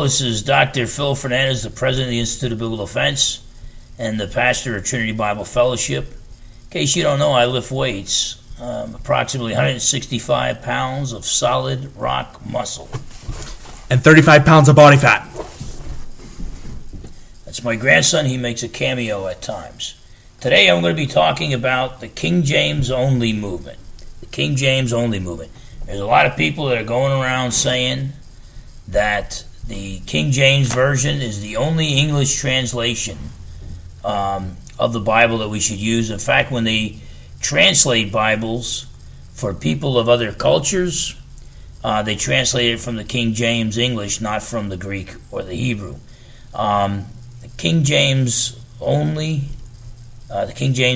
this is Dr. Phil Fernandes, the president of the Institute of Biblical Defense and the pastor of Trinity Bible Fellowship. In case you don't know, I lift weights, approximately 165 pounds of solid rock muscle. And 35 pounds of body fat. That's my grandson. He makes a cameo at times. Today I'm going to be talking about the King James only movement. The King James only movement. There's a lot of people that are going around saying that the King James Version is the only English translation of the Bible that we should use. In fact, when they translate Bibles for people of other cultures, they translate it from the King James English, not from the Greek or the Hebrew. The King James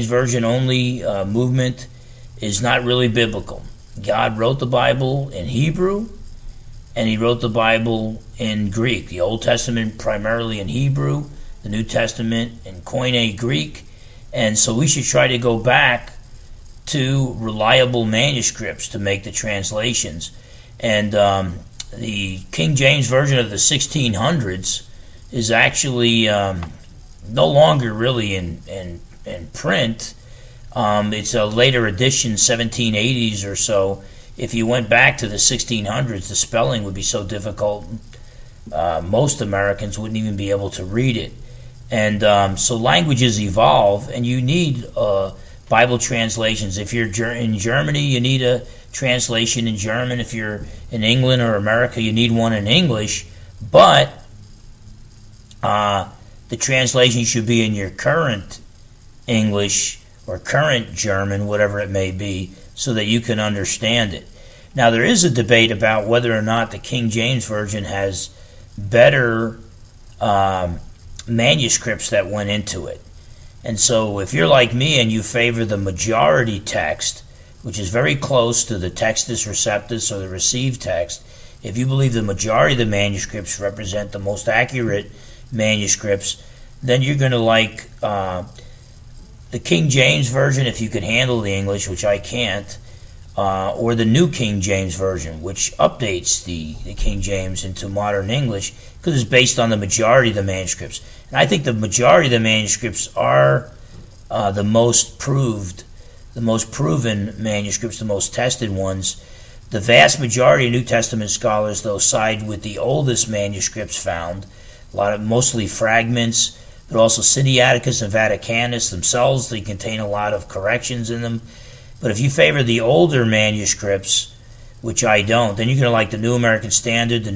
Version only movement is not really biblical. God wrote the Bible in Hebrew, and he wrote the Bible in Greek. The Old Testament primarily in Hebrew, the New Testament in Koine Greek. And so we should try to go back to reliable manuscripts to make the translations. And the King James Version of the 1600s is actually no longer really in print. It's a later edition, 1780s or so. If you went back to the 1600s, the spelling would be so difficult, most Americans wouldn't even be able to read it. And so languages evolve, and you need Bible translations. If you're in Germany, you need a translation in German. If you're in England or America, you need one in English. But the translation should be in your current English or current German, whatever it may be, so that you can understand it. Now, there is a debate about whether or not the King James Version has better manuscripts that went into it. And so if you're like me and you favor the majority text, which is very close to the Textus Receptus or the received text, if you believe the majority of the manuscripts represent the most accurate manuscripts, then you're going to like the King James Version, if you could handle the English, which I can't, or the New King James Version, which updates the King James into modern English, because it's based on the majority of the manuscripts. And I think the majority of the manuscripts are the most proven manuscripts, the most tested ones. The vast majority of New Testament scholars, though, side with the oldest manuscripts found, mostly fragments, but also Sinaiticus and Vaticanus themselves. They contain a lot of corrections in them. But if you favor the older manuscripts, which I don't, then you're going to like the New American Standard, the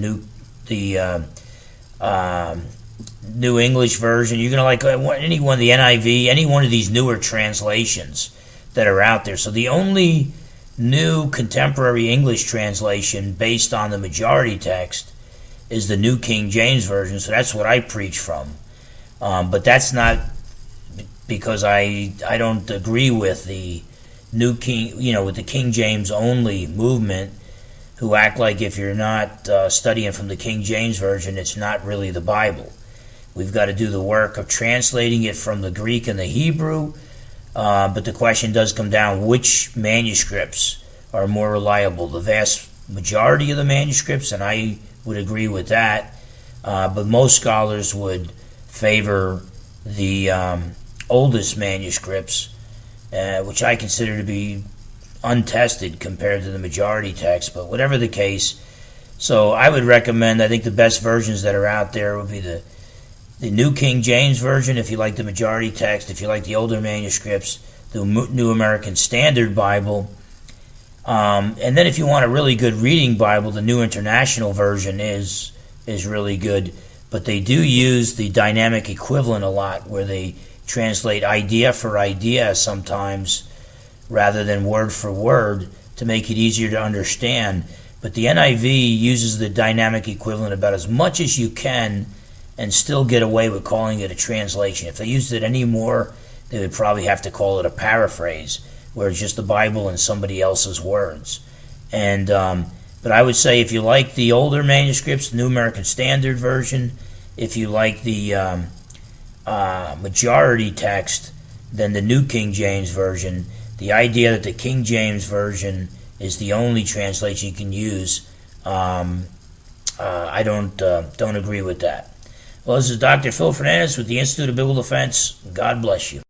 New English Version. You're going to like any one, the NIV, any one of these newer translations that are out there. So the only new contemporary English translation based on the majority text is the New King James Version. So that's what I preach from. But that's not because I don't agree with the New King, with the King James only movement, who act like if you're not studying from the King James Version, it's not really the Bible. We've got to do the work of translating it from the Greek and the Hebrew, but the question does come down, which manuscripts are more reliable? The vast majority of the manuscripts, and I would agree with that, but most scholars would favor the oldest manuscripts, which I consider to be untested compared to the majority text, but whatever the case. So I would recommend, I think the best versions that are out there would be the New King James Version, if you like the majority text. If you like the older manuscripts, the New American Standard Bible. And then if you want a really good reading Bible, the New International Version is really good. But they do use the dynamic equivalent a lot, where they translate idea for idea sometimes rather than word for word to make it easier to understand. But the NIV uses the dynamic equivalent about as much as you can and still get away with calling it a translation. If they used it anymore, they would probably have to call it a paraphrase, where it's just the Bible in somebody else's words. And but I would say if you like the older manuscripts, the New American Standard Version, if you like the majority text, then the New King James Version. The idea that the King James Version is the only translation you can use I don't agree with that. Well, this is Dr. Phil Fernandes with the Institute of Biblical Defense. God bless you.